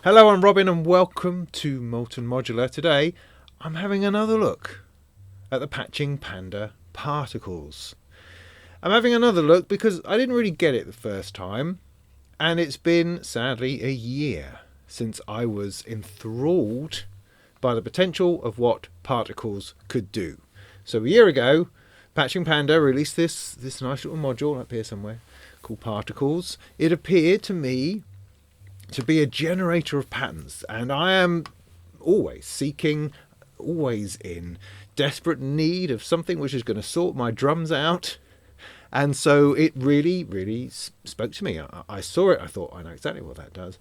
Hello, I'm Robin and welcome to Molten Modular. Today I'm having another look at the Patching Panda particles. I'm having another look because I didn't really get it the first time, and it's been sadly a year since I was enthralled by the potential of what particles could do. So a year ago, Patching Panda released this nice little module up here somewhere called Particles. It appeared to me to be a generator of patterns, and I am always seeking, always in desperate need of something which is going to sort my drums out. And so it really spoke to me. I saw it, I thought, I know exactly what that does.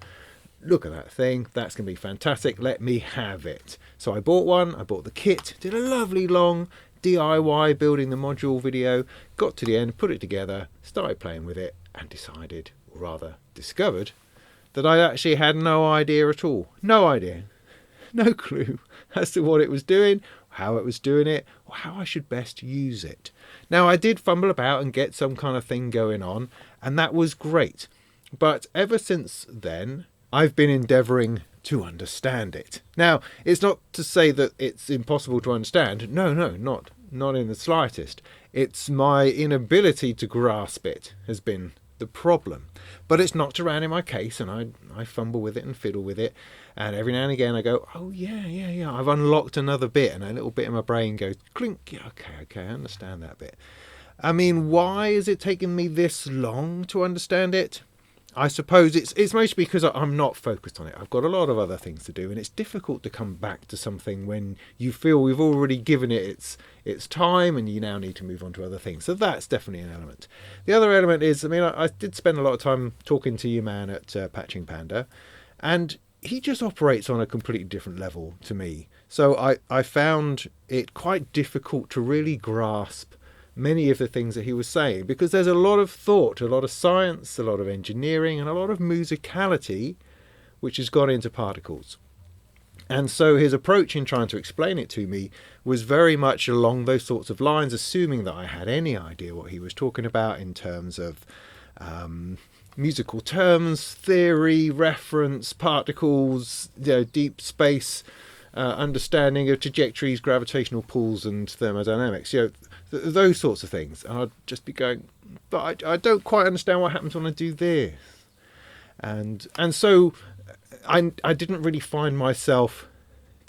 Look at that thing, that's going to be fantastic, let me have it. So I bought one, I bought the kit, did a lovely long DIY building the module video, got to the end, put it together, started playing with it, and decided, or rather discovered, that I actually had no idea at all. No idea. No clue as to what it was doing, how it was doing it, or how I should best use it. Now, I did fumble about and get some kind of thing going on, and that was great. But ever since then, I've been endeavouring to understand it. Now, it's not to say that it's impossible to understand. No, not in the slightest. It's my inability to grasp it has been the problem. But it's knocked around in my case, and I fumble with it and fiddle with it, and every now and again I go, oh yeah, I've unlocked another bit, and a little bit in my brain goes clink. Yeah, okay, I understand that bit. I mean, why is it taking me this long to understand it? I suppose it's mostly because I'm not focused on it. I've got a lot of other things to do, and it's difficult to come back to something when you feel we've already given it its time and you now need to move on to other things. So that's definitely an element. The other element is, I did spend a lot of time talking to your man at Patching Panda, and he just operates on a completely different level to me. So I found it quite difficult to really grasp many of the things that he was saying, because there's a lot of thought, a lot of science, a lot of engineering, and a lot of musicality which has gone into particles. And so his approach in trying to explain it to me was very much along those sorts of lines, assuming that I had any idea what he was talking about in terms of musical terms, theory, reference, particles, deep space, understanding of trajectories, gravitational pulls, and thermodynamics. Those sorts of things. And I'd just be going, but I don't quite understand what happens when I do this. And so I didn't really find myself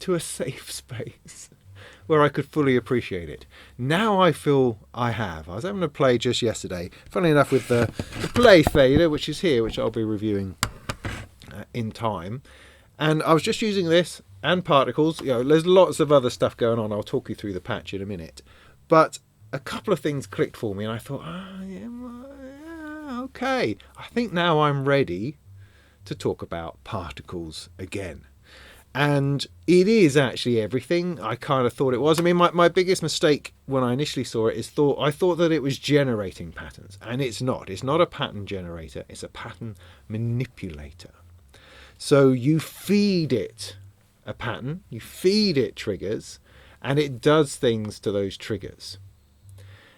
to a safe space where I could fully appreciate it. Now I feel I have. I was having a play just yesterday, funnily enough, with the play fader, which is here, which I'll be reviewing in time. And I was just using this and particles. There's lots of other stuff going on. I'll talk you through the patch in a minute. But a couple of things clicked for me, and I thought, okay. I think now I'm ready to talk about particles again. And it is actually everything I kind of thought it was. My biggest mistake when I initially saw it is I thought that it was generating patterns, and it's not. It's not a pattern generator. It's a pattern manipulator. So you feed it a pattern, you feed it triggers, and it does things to those triggers.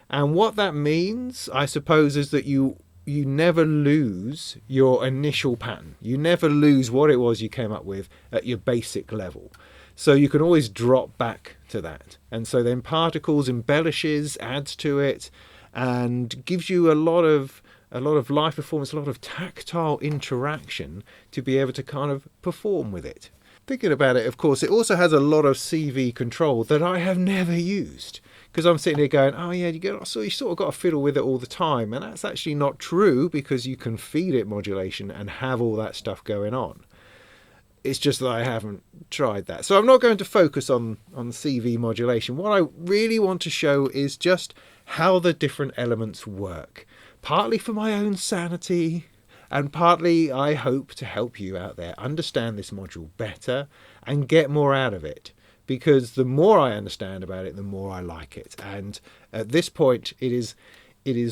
And what that means, I suppose, is that you never lose your initial pattern. You never lose what it was you came up with at your basic level. So you can always drop back to that. And so then particles embellishes, adds to it, and gives you a lot of live performance, a lot of tactile interaction to be able to kind of perform with it. Thinking about it, of course, it also has a lot of CV control that I have never used. Because I'm sitting here going, oh yeah, you sort of got to fiddle with it all the time. And that's actually not true, because you can feed it modulation and have all that stuff going on. It's just that I haven't tried that. So I'm not going to focus on CV modulation. What I really want to show is just how the different elements work. Partly for my own sanity, and partly I hope to help you out there understand this module better and get more out of it. Because the more I understand about it, the more I like it. And at this point, it is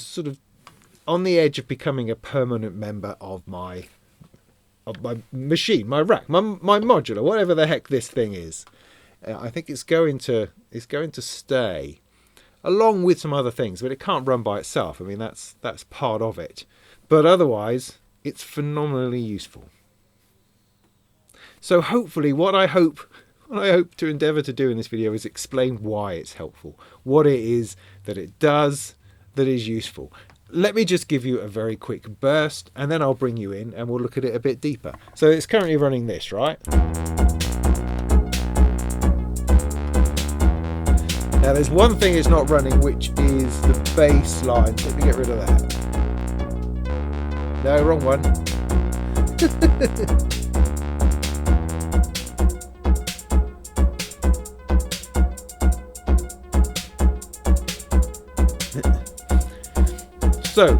sort of on the edge of becoming a permanent member of my machine, my rack, my modular, whatever the heck this thing is. I think it's going to stay, along with some other things, but it can't run by itself. That's part of it. But otherwise, it's phenomenally useful. So hopefully what I hope to endeavour to do in this video is explain why it's helpful, what it is that it does that is useful. Let me just give you a very quick burst and then I'll bring you in and we'll look at it a bit deeper. So it's currently running this, right? Now there's one thing it's not running, which is the bass line. Let me get rid of that. No, wrong one. So,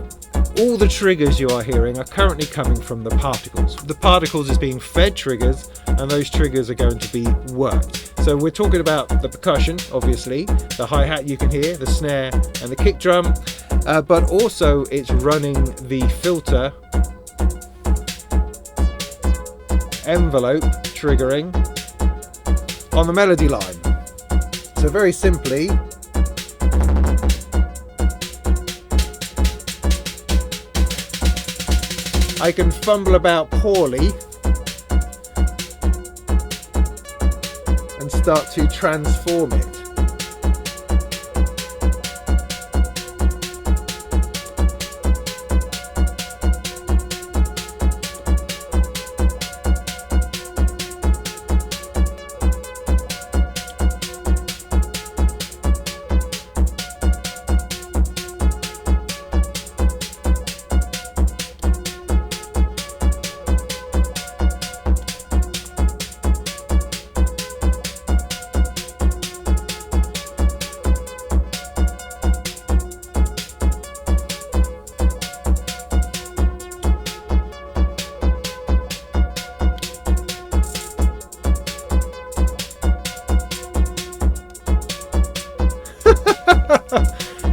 all the triggers you are hearing are currently coming from the particles. The particles is being fed triggers, and those triggers are going to be worked. So we're talking about the percussion, obviously, the hi-hat you can hear, the snare and the kick drum, but also it's running the filter envelope triggering on the melody line. So very simply, I can fumble about poorly and start to transform it.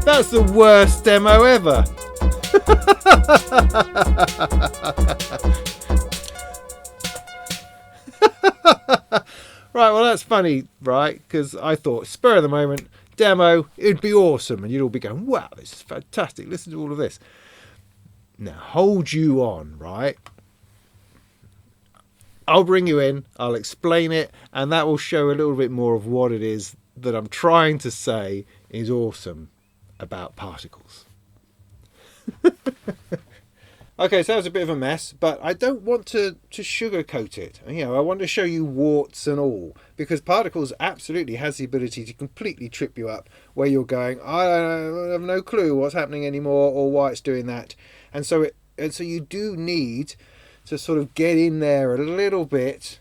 That's the worst demo ever. Right, well that's funny, right? Because I thought, spur of the moment, demo, it'd be awesome. And you'd all be going, wow, this is fantastic. Listen to all of this. Now, hold you on, right? I'll bring you in, I'll explain it, and that will show a little bit more of what it is that I'm trying to say is awesome about particles. Okay, so that was a bit of a mess, but I don't want to sugarcoat it. You know, I want to show you warts and all, because particles absolutely has the ability to completely trip you up, where you're going, I have no clue what's happening anymore or why it's doing that. And so you do need to sort of get in there a little bit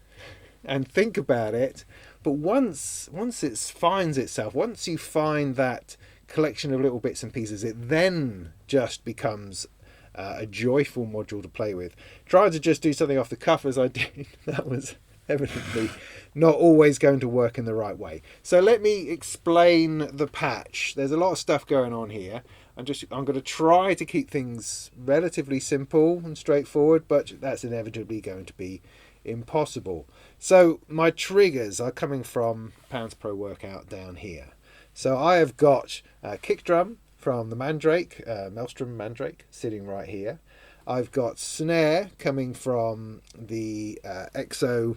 and think about it. But once it finds itself, once you find that collection of little bits and pieces, it then just becomes a joyful module to play with. Trying to just do something off the cuff as I did, that was evidently not always going to work in the right way. So let me explain the patch. There's a lot of stuff going on here. I'm going to try to keep things relatively simple and straightforward, but that's inevitably going to be impossible. So my triggers are coming from Pounds Pro Workout down here. So I have got a kick drum from the Mandrake, Maelstrom Mandrake, sitting right here. I've got snare coming from the EXO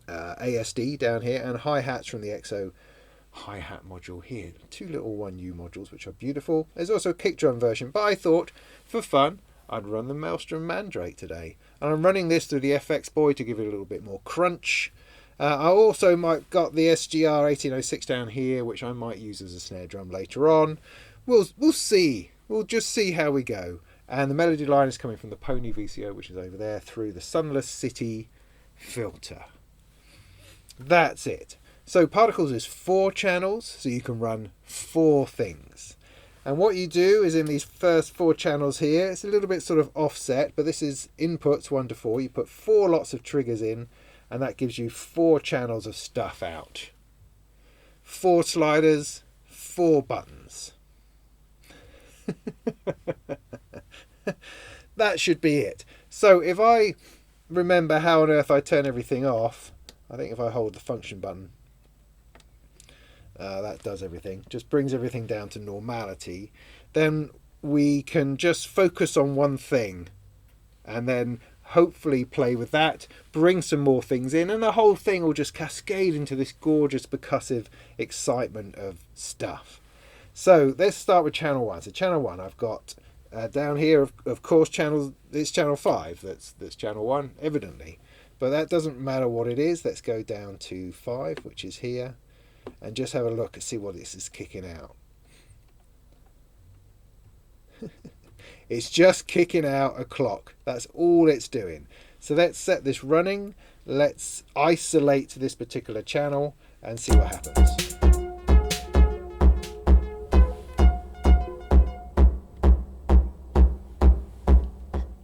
ASD down here, and hi-hats from the EXO hi-hat module here. Two little 1U modules, which are beautiful. There's also a kick drum version, but I thought, for fun, I'd run the Maelstrom Mandrake today. And I'm running this through the FX Boy to give it a little bit more crunch. I also might got the SGR 1806 down here, which I might use as a snare drum later on. We'll see. We'll just see how we go. And the melody line is coming from the Pony VCO, which is over there, through the Sunless City filter. That's it. So Particles is 4 channels, so you can run 4 things. And what you do is in these first 4 channels here, it's a little bit sort of offset, but this is inputs 1 to 4. You put 4 lots of triggers in, and that gives you 4 channels of stuff out. 4 sliders, 4 buttons. That should be it. So if I remember how on earth I turn everything off, I think if I hold the function button, that does everything, just brings everything down to normality. Then we can just focus on one thing and then hopefully play with that, bring some more things in, and the whole thing will just cascade into this gorgeous percussive excitement of stuff. So let's start with channel 1. So channel 1, I've got down here, of course, it's channel 5. That's channel 1, evidently. But that doesn't matter what it is. Let's go down to 5, which is here, and just have a look and see what this is kicking out. It's just kicking out a clock. That's all it's doing. So let's set this running. Let's isolate this particular channel and see what happens.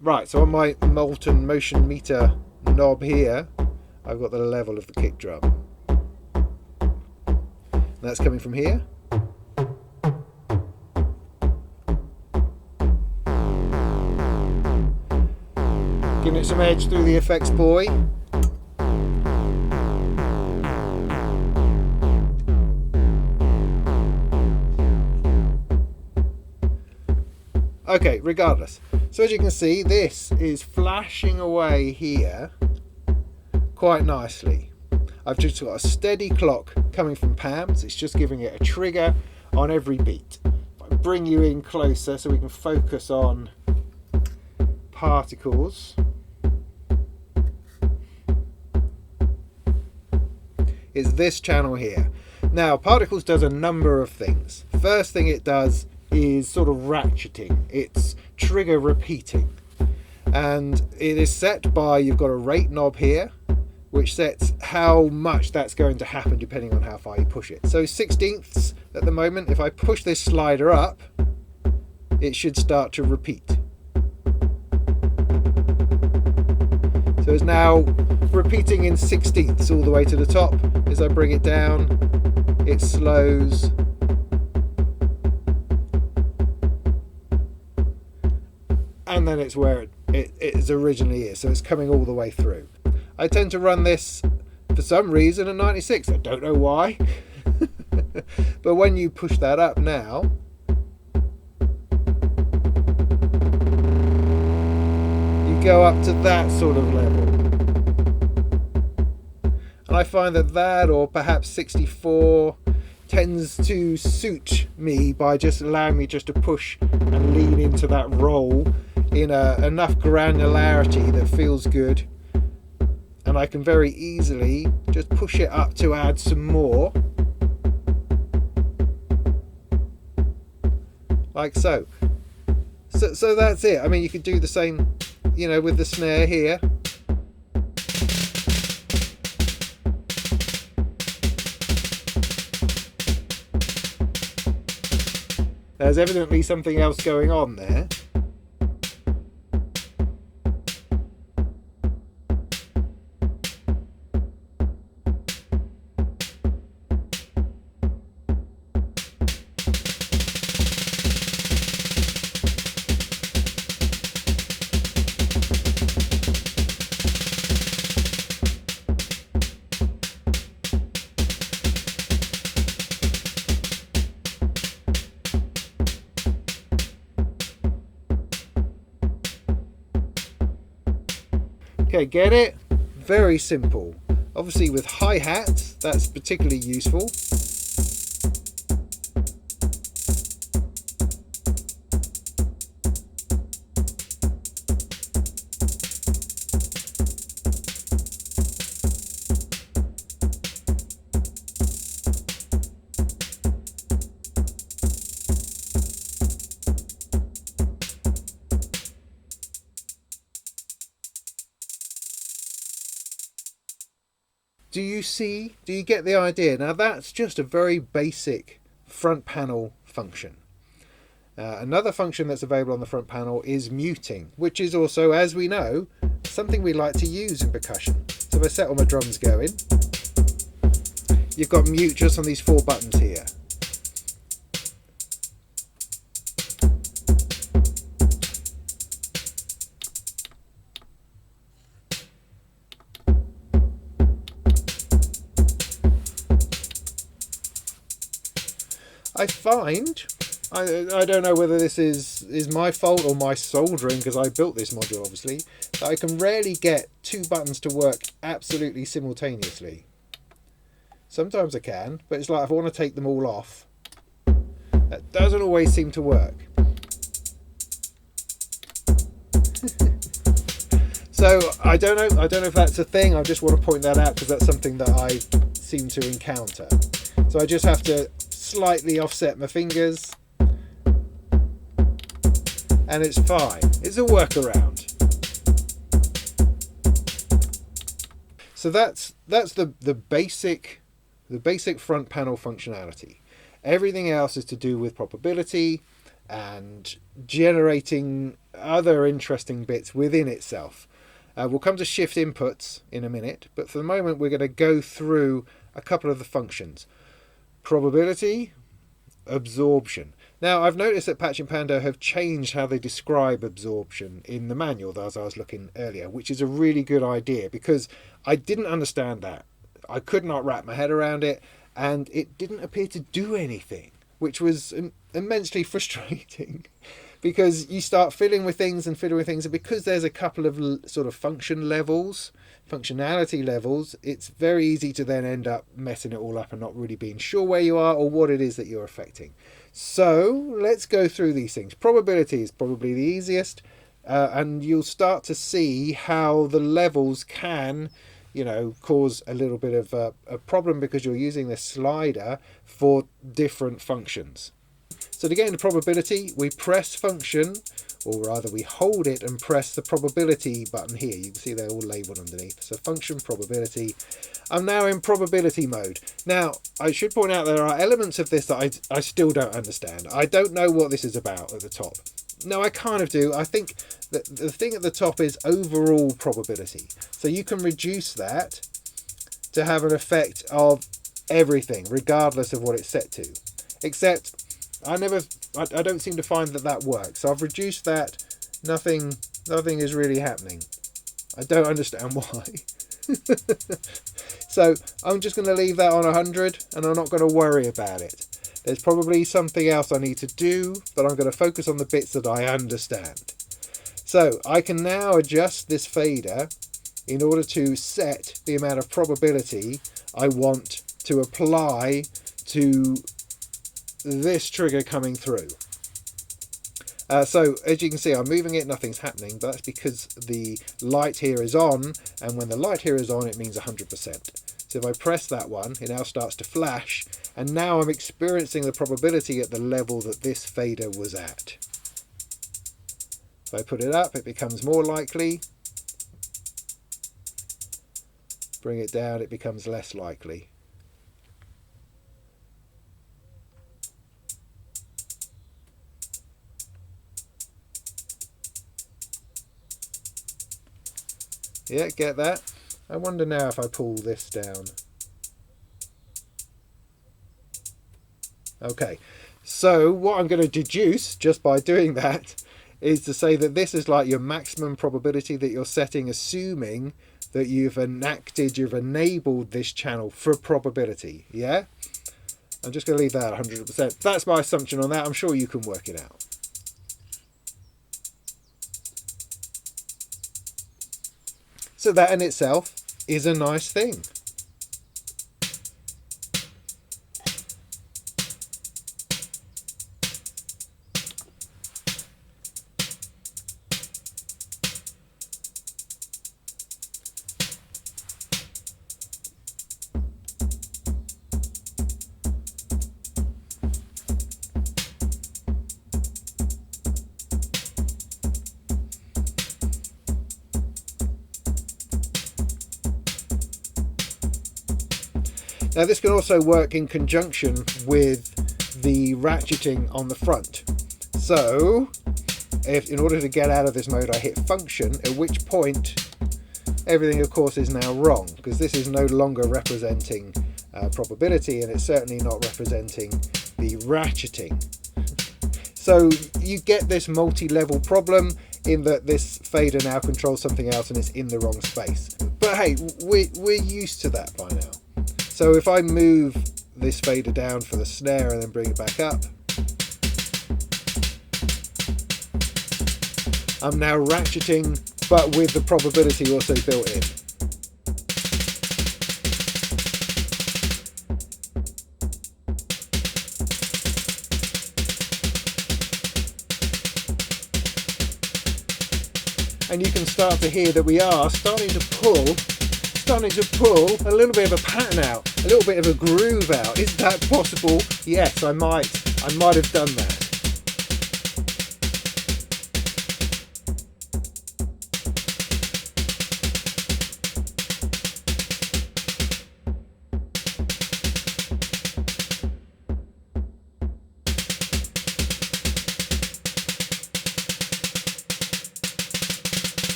Right, so on my molten motion meter knob here, I've got the level of the kick drum. That's coming from here. Giving it some edge through the effects buoy. Okay, regardless. So as you can see, this is flashing away here quite nicely. I've just got a steady clock coming from Pam, so it's just giving it a trigger on every beat. If I bring you in closer so we can focus on particles. Is this channel here. Now, particles does a number of things. First thing it does is sort of ratcheting. It's trigger repeating. And it is set by, you've got a rate knob here, which sets how much that's going to happen depending on how far you push it. So 1/16ths at the moment, if I push this slider up, it should start to repeat. So it's now repeating in 1/16ths all the way to the top. As I bring it down, it slows. And then it's where it is originally is. So it's coming all the way through. I tend to run this, for some reason, at 96. I don't know why. But when you push that up now, you go up to that sort of level. And I find that or perhaps 64 tends to suit me by just allowing me just to push and lean into that roll in enough granularity that feels good. And I can very easily just push it up to add some more. Like so. So that's it. I mean, you could do the same, with the snare here. There's evidently something else going on there. Okay, get it? Very simple. Obviously with hi-hats, that's particularly useful. Do you get the idea? Now that's just a very basic front panel function. Another function that's available on the front panel is muting, which is also, as we know, something we like to use in percussion. So if I set all my drums going, you've got mute just on these 4 buttons here. I find I don't know whether this is my fault or my soldering, because I built this module obviously, that I can rarely get two buttons to work absolutely simultaneously. Sometimes I can, but it's like if I want to take them all off, that doesn't always seem to work. So I don't know if that's a thing. I just want to point that out because that's something that I seem to encounter. So I just have to slightly offset my fingers and it's fine. It's a workaround. So that's the basic front panel functionality. Everything else is to do with probability and generating other interesting bits within itself. We'll come to shift inputs in a minute, but for the moment we're going to go through a couple of the functions. Probability, absorption. Now I've noticed that Patching Panda have changed how they describe absorption in the manual as I was looking earlier, which is a really good idea because I didn't understand that. I could not wrap my head around it and it didn't appear to do anything, which was immensely frustrating. Because you start fiddling with things, and because there's a couple of sort of functionality levels, it's very easy to then end up messing it all up and not really being sure where you are or what it is that you're affecting. So let's go through these things. Probability is probably the easiest, and you'll start to see how the levels can, cause a little bit of a problem because you're using this slider for different functions. So to get into probability, we press function, or rather we hold it and press the probability button here. You can see they're all labelled underneath. So function probability. I'm now in probability mode. Now, I should point out there are elements of this that I still don't understand. I don't know what this is about at the top. No, I kind of do. I think that the thing at the top is overall probability. So you can reduce that to have an effect of everything, regardless of what it's set to. Except I don't seem to find that works. So I've reduced that. Nothing is really happening. I don't understand why. So I'm just going to leave that on 100 and I'm not going to worry about it. There's probably something else I need to do, but I'm going to focus on the bits that I understand. So I can now adjust this fader in order to set the amount of probability I want to apply to this trigger coming through. So as you can see, I'm moving it, nothing's happening, but that's because the light here is on, and when the light here is on, it means 100%. So if I press that one, it now starts to flash, and now I'm experiencing the probability at the level that this fader was at. If I put it up, it becomes more likely. Bring it down, it becomes less likely. Yeah, get that? I wonder now if I pull this down. Okay, so what I'm going to deduce just by doing that is to say that this is like your maximum probability that you're setting, assuming that you've enabled this channel for probability, yeah? I'm just going to leave that at 100%. That's my assumption on that. I'm sure you can work it out. So that in itself is a nice thing. Now this can also work in conjunction with the ratcheting on the front. So if in order to get out of this mode I hit function, at which point everything of course is now wrong, because this is no longer representing probability, and it's certainly not representing the ratcheting. So you get this multi-level problem in that this fader now controls something else and it's in the wrong space. But hey, we're used to that by now. So if I move this fader down for the snare and then bring it back up, I'm now ratcheting, but with the probability also built in. And you can start to hear that we are starting to pull a little bit of a pattern out, a little bit of a groove out. Is that possible? Yes, I might have done that.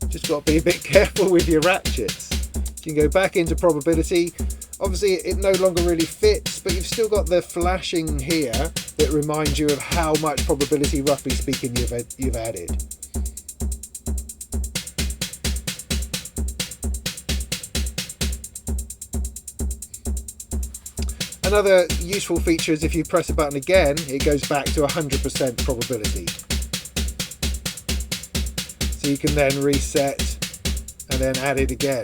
Just got to be a bit careful with your ratchets. You can go back into probability. Obviously it no longer really fits, but you've still got the flashing here that reminds you of how much probability, roughly speaking, you've added. Another useful feature is if you press a button again, it goes back to 100% probability. So you can then reset and then add it again.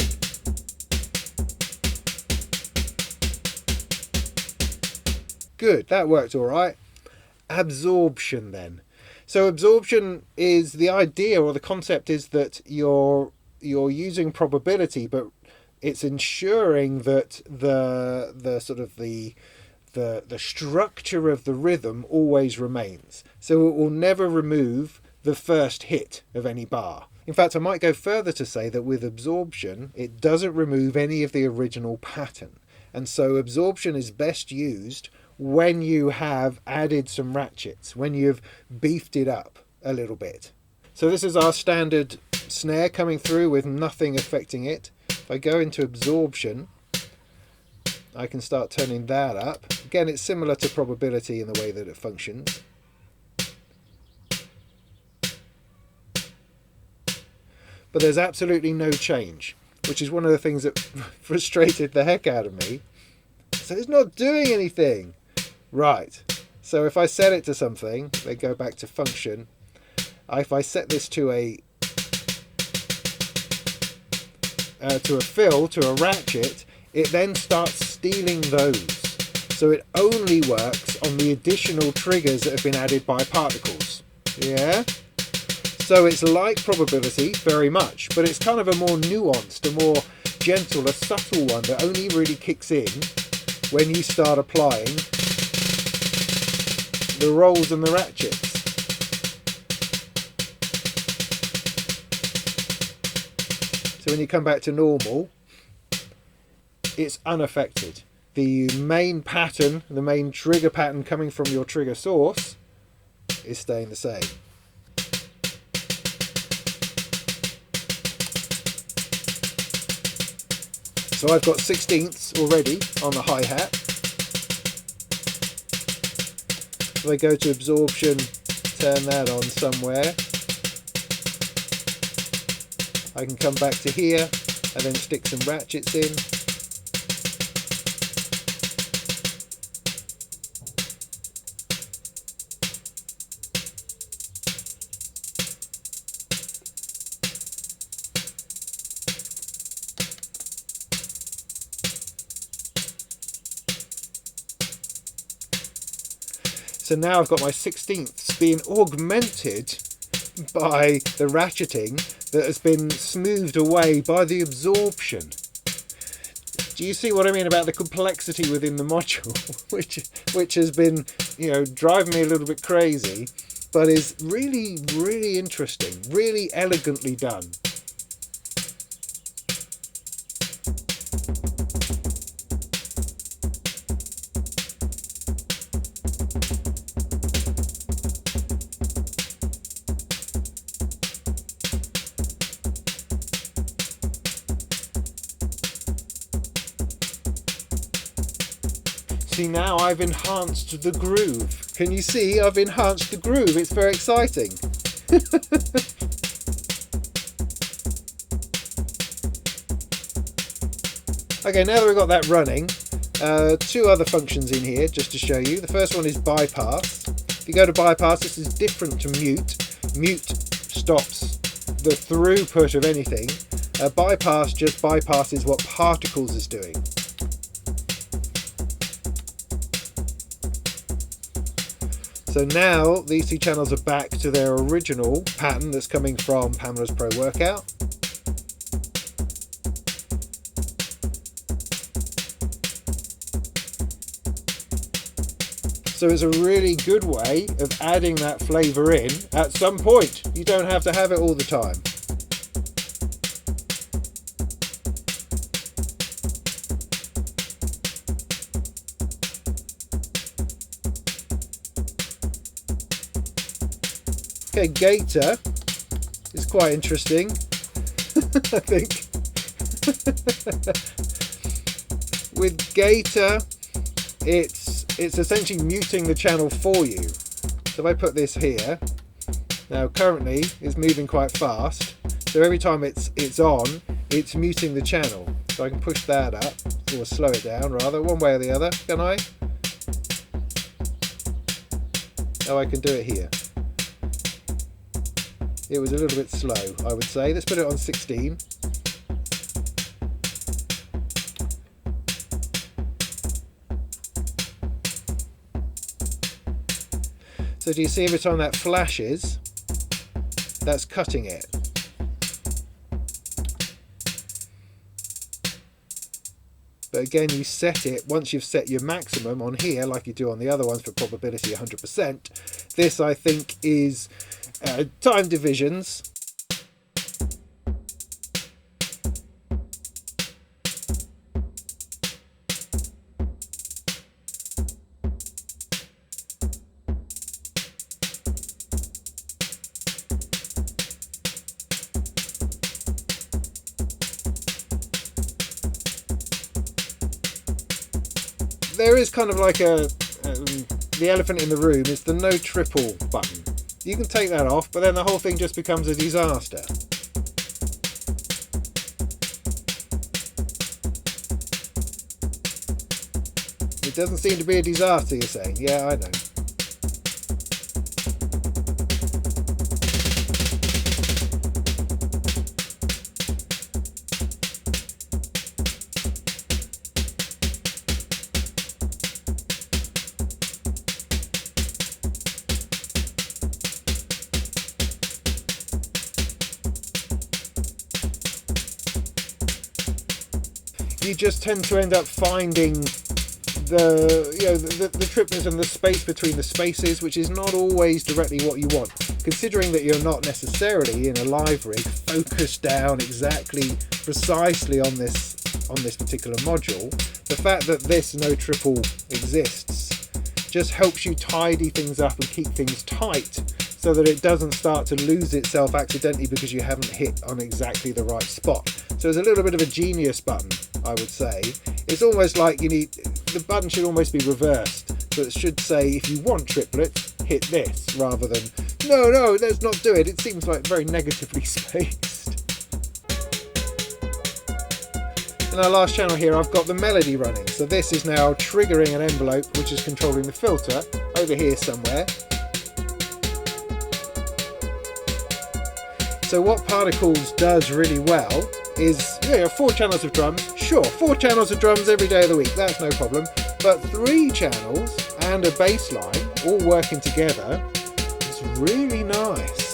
Good, that worked all right. Absorption then. So absorption is the idea, or the concept is that you're using probability, but it's ensuring that the structure of the rhythm always remains. So it will never remove the first hit of any bar. In fact, I might go further to say that with absorption, it doesn't remove any of the original pattern. And so absorption is best used when you have added some ratchets, when you've beefed it up a little bit. So this is our standard snare coming through with nothing affecting it. If I go into absorption, I can start turning that up. Again, it's similar to probability in the way that it functions. But there's absolutely no change, which is one of the things that frustrated the heck out of me. So it's not doing anything. Right, so if I set it to something, they go back to function. If I set this to a fill, to a ratchet, it then starts stealing those. So it only works on the additional triggers that have been added by particles. Yeah? So it's like probability very much, but it's kind of a more nuanced, a more gentle, a subtle one that only really kicks in when you start applying the rolls and the ratchets. So when you come back to normal, it's unaffected. The main pattern, the main trigger pattern coming from your trigger source is staying the same. So I've got 16ths already on the hi-hat. If I go to absorption, turn that on somewhere, I can come back to here and then stick some ratchets in. So now I've got my 16ths being augmented by the ratcheting that has been smoothed away by the absorption. Do you see what I mean about the complexity within the module, which has been, driving me a little bit crazy, but is really, really interesting, really elegantly done. See, now I've enhanced the groove. Can you see I've enhanced the groove? It's very exciting. Okay, now that we've got that running, two other functions in here just to show you. The first one is bypass. you go to bypass, this is different to mute. Mute stops the throughput of anything. Bypass just bypasses what particles is doing. So now these two channels are back to their original pattern that's coming from Pamela's Pro Workout. So it's a really good way of adding that flavour in at some point. You don't have to have it all the time. Okay, Gator is quite interesting, I think. With Gator, it's essentially muting the channel for you. So if I put this here, now currently it's moving quite fast, so every time it's on, it's muting the channel. So I can push that up, or slow it down rather, one way or the other, can I? Oh, I can do it here. It was a little bit slow, I would say. Let's put it on 16. So do you see every time that flashes, that's cutting it. But again, you set it, once you've set your maximum on here, like you do on the other ones for probability 100%, this I think is time divisions. There is kind of like the elephant in the room is the no triple button. You can take that off, but then the whole thing just becomes a disaster. It doesn't seem to be a disaster, you're saying? Yeah, I know. You just tend to end up finding the triplets and the space between the spaces, which is not always directly what you want. Considering that you're not necessarily in a live rig focused down exactly precisely on this particular module, the fact that this no triple exists just helps you tidy things up and keep things tight, so that it doesn't start to lose itself accidentally because you haven't hit on exactly the right spot. So it's a little bit of a genius button, I would say. It's almost like the button should almost be reversed. So it should say, if you want triplets, hit this, rather than, no, let's not do it. It seems like very negatively spaced. In our last channel here, I've got the melody running. So this is now triggering an envelope, which is controlling the filter, over here somewhere. So what Particles does really well is, 4 channels of drums. Sure, 4 channels of drums every day of the week, that's no problem. But 3 channels and a bass line all working together is really nice.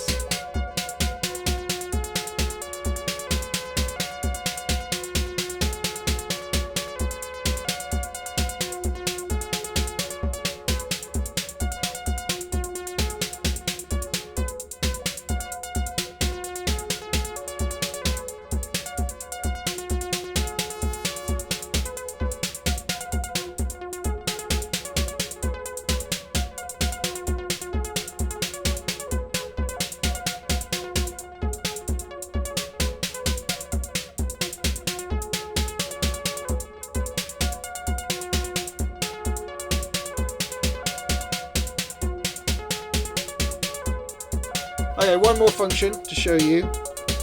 Okay, one more function to show you,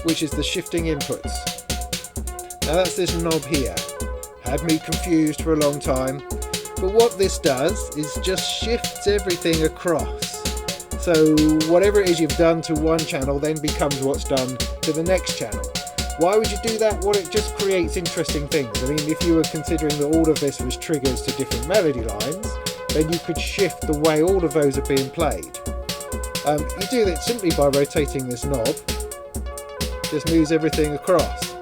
which is the shifting inputs. Now that's this knob here. Had me confused for a long time, but what this does is just shifts everything across. So whatever it is you've done to one channel then becomes what's done to the next channel. Why would you do that? Well, it just creates interesting things. I mean, if you were considering that all of this was triggers to different melody lines, then you could shift the way all of those are being played. You do that simply by rotating this knob. Just moves everything across.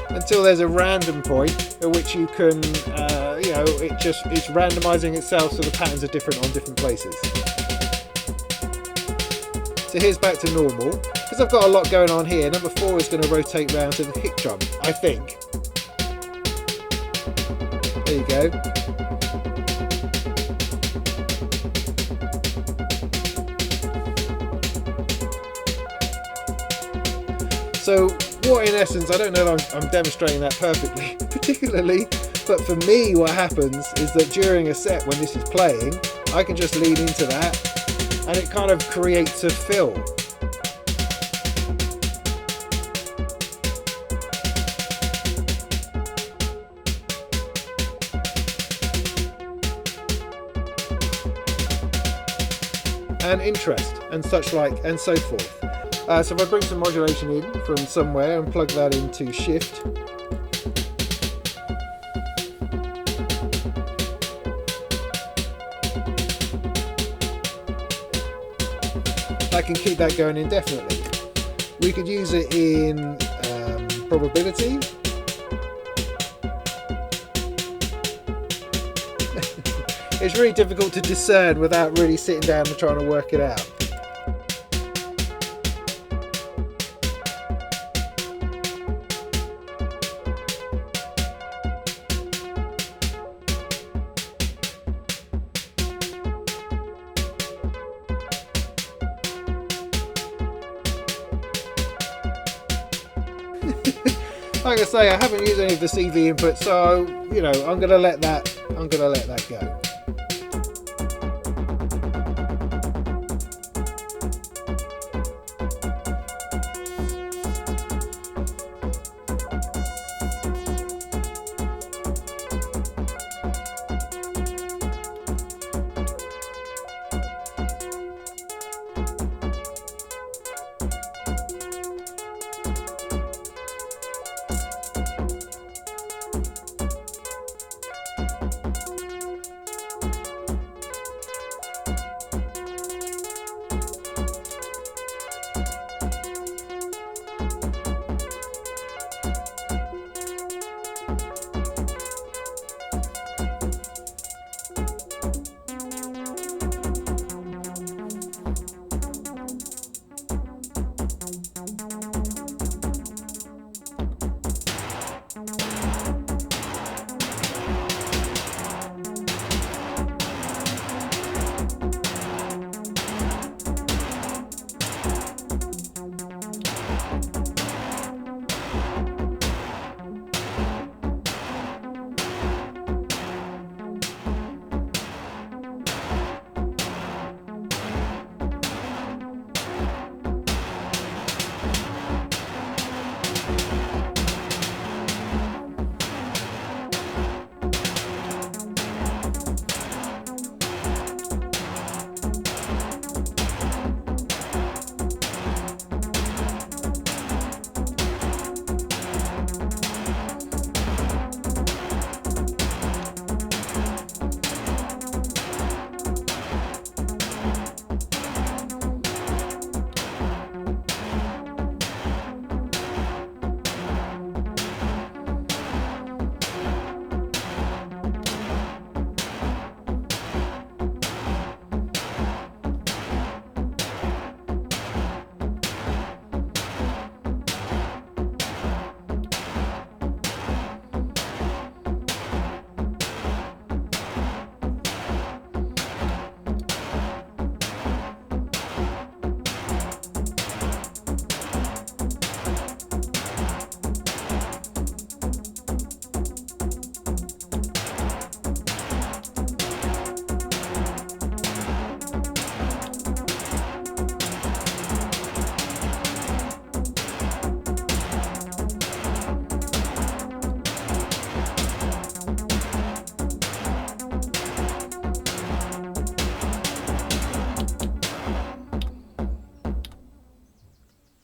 Until there's a random point at which you can, it's randomizing itself so the patterns are different on different places. So here's back to normal. Because I've got a lot going on here, number 4 is going to rotate round to the kick drum, I think. There you go. So what in essence, I don't know if I'm demonstrating that perfectly, particularly, but for me what happens is that during a set when this is playing, I can just lean into that and it kind of creates a fill. And interest and such like and so forth. So if I bring some modulation in from somewhere and plug that into shift, I can keep that going indefinitely. We could use it in probability. It's really difficult to discern without really sitting down and trying to work it out. Like I say, I haven't used any of the CV input, so I'm gonna let that go.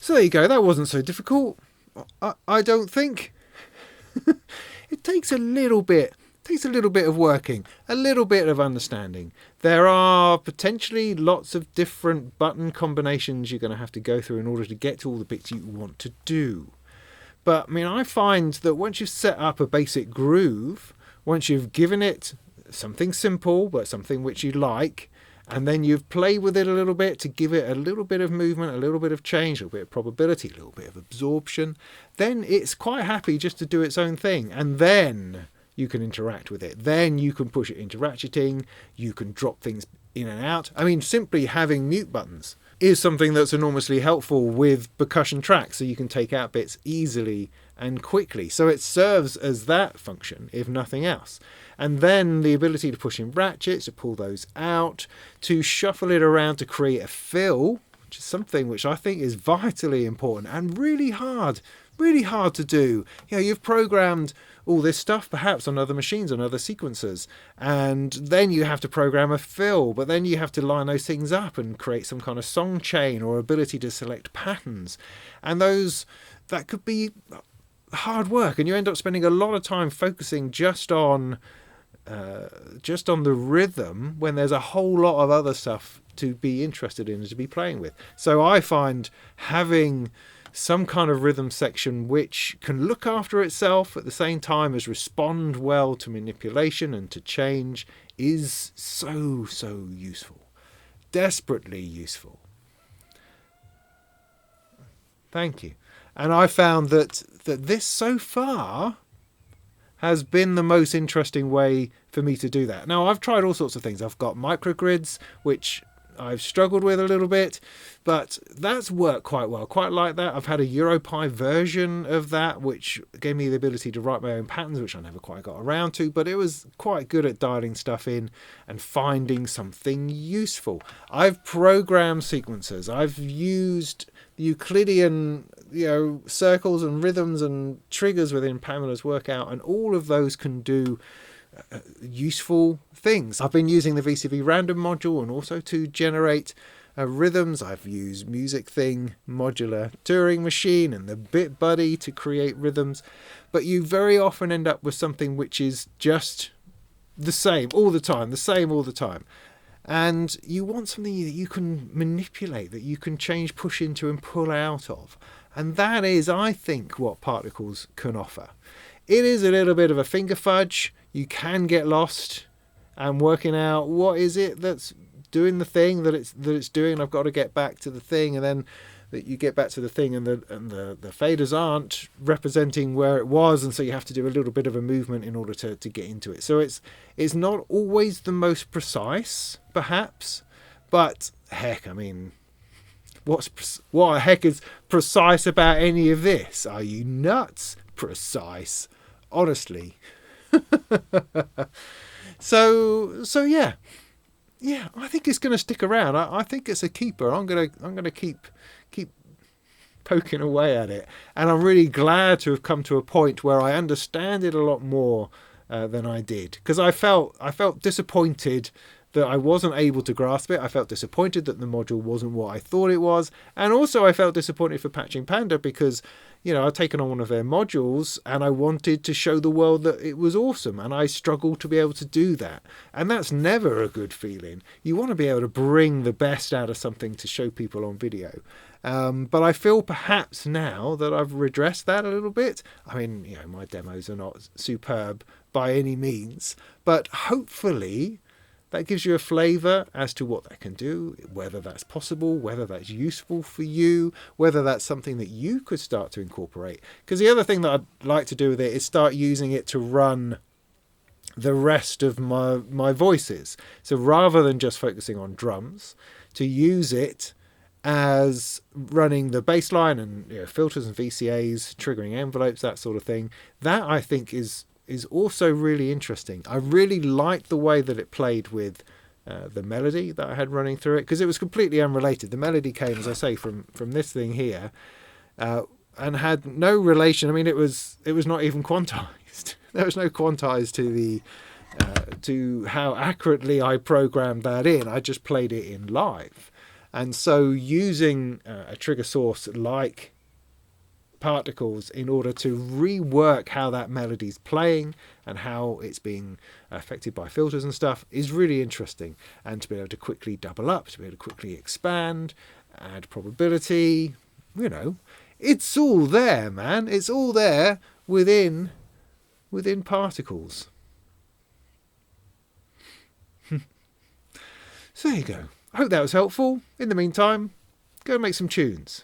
So there you go. That wasn't so difficult. I don't think. It takes a little bit. Takes a little bit of working, a little bit of understanding. There are potentially lots of different button combinations you're going to have to go through in order to get to all the bits you want to do. But I mean, I find that once you've set up a basic groove, once you've given it something simple but something which you like, and then you've played with it a little bit to give it a little bit of movement, a little bit of change, a little bit of probability, a little bit of absorption, then it's quite happy just to do its own thing. And then you can interact with it. Then you can push it into ratcheting. You can drop things in and out. I mean, simply having mute buttons is something that's enormously helpful with percussion tracks, so you can take out bits easily and quickly. So it serves as that function, if nothing else. And then the ability to push in ratchets, to pull those out, to shuffle it around to create a fill, which is something which I think is vitally important and really hard to do. You know, you've programmed all this stuff perhaps on other machines, on other sequencers, and then you have to program a fill, but then you have to line those things up and create some kind of song chain or ability to select patterns, and that could be hard work, and you end up spending a lot of time focusing just on the rhythm when there's a whole lot of other stuff to be interested in and to be playing with. So I find having some kind of rhythm section which can look after itself at the same time as respond well to manipulation and to change is so useful. Desperately useful. Thank you. And I found that this so far has been the most interesting way for me to do that. Now, I've tried all sorts of things. I've got microgrids, which I've struggled with a little bit, but that's worked quite well. Quite like that. I've had a EuroPie version of that, which gave me the ability to write my own patterns, which I never quite got around to, but it was quite good at dialing stuff in and finding something useful. I've programmed sequencers. I've used Euclidean, circles and rhythms and triggers within Pamela's workout, and all of those can do useful things. I've been using the VCV random module and also to generate rhythms. I've used Music Thing, Modular Turing Machine and the Bit Buddy to create rhythms, but you very often end up with something which is just the same all the time. And you want something that you can manipulate, that you can change, push into and pull out of. And that is, I think, what Particles can offer. It is a little bit of a finger fudge. You can get lost and working out what is it that's doing the thing that it's doing. I've got to get back to the thing, and then that you get back to the thing, and the faders aren't representing where it was, and so you have to do a little bit of a movement in order to get into it. So it's not always the most precise, perhaps, but heck, I mean, what the heck is precise about any of this? Are you nuts? Precise, honestly. So yeah, I think it's going to stick around. I think it's a keeper. I'm gonna keep poking away at it, and I'm really glad to have come to a point where I understand it a lot more than I did, because I felt disappointed that I wasn't able to grasp it. I felt disappointed that the module wasn't what I thought it was, and also I felt disappointed for Patching Panda because, I'd taken on one of their modules and I wanted to show the world that it was awesome, and I struggled to be able to do that. And that's never a good feeling. You want to be able to bring the best out of something to show people on video. But I feel perhaps now that I've redressed that a little bit. I mean, my demos are not superb by any means, but hopefully that gives you a flavour as to what that can do, whether that's possible, whether that's useful for you, whether that's something that you could start to incorporate. Because the other thing that I'd like to do with it is start using it to run the rest of my voices. So rather than just focusing on drums, to use it as running the bass line and filters and VCAs, triggering envelopes, that sort of thing. That I think is also really interesting. I really liked the way that it played with the melody that I had running through it, because it was completely unrelated. The melody came, as I say, from this thing here, and had no relation. I mean, it was not even quantized. There was no quantize to how accurately I programmed that in. I just played it in live. And so using a trigger source like particles in order to rework how that melody's playing and how it's being affected by filters and stuff is really interesting. And to be able to quickly double up, to be able to quickly expand, add probability, it's all there, man. It's all there within particles. So there you go. I hope that was helpful. In the meantime, go and make some tunes.